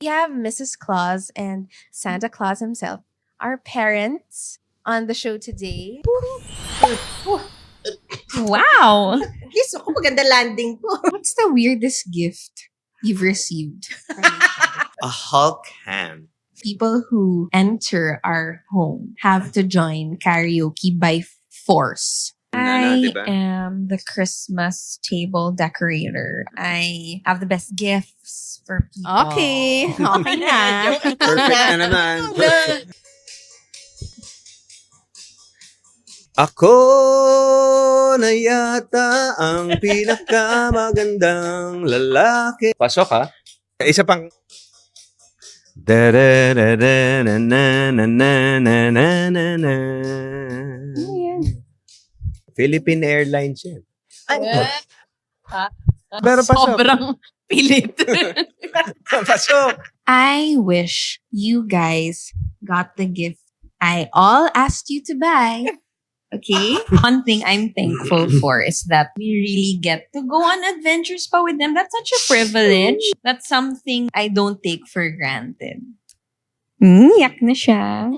We have Mrs. Claus and Santa Claus himself, our parents, on the show today. Wow. At least ako maganda landing ko. What's the weirdest gift you've received from each other? A Hulk hand. People who enter our home have to join karaoke by force. I diba? am the Christmas table decorator. I have the best gifts for people. Okay. Okay na. Perfect na naman. Ako na yata ang pinakamagandang lalaki. Pasok ha. Isa pang... Philippine Airlines yan. Pero pasok. Sobrang pilit. Pasok. I wish you guys got the gift I all asked you to buy. Okay? One thing I'm thankful for is that we really get to go on adventures pa with them. That's such a privilege. That's something I don't take for granted. Yak na siya.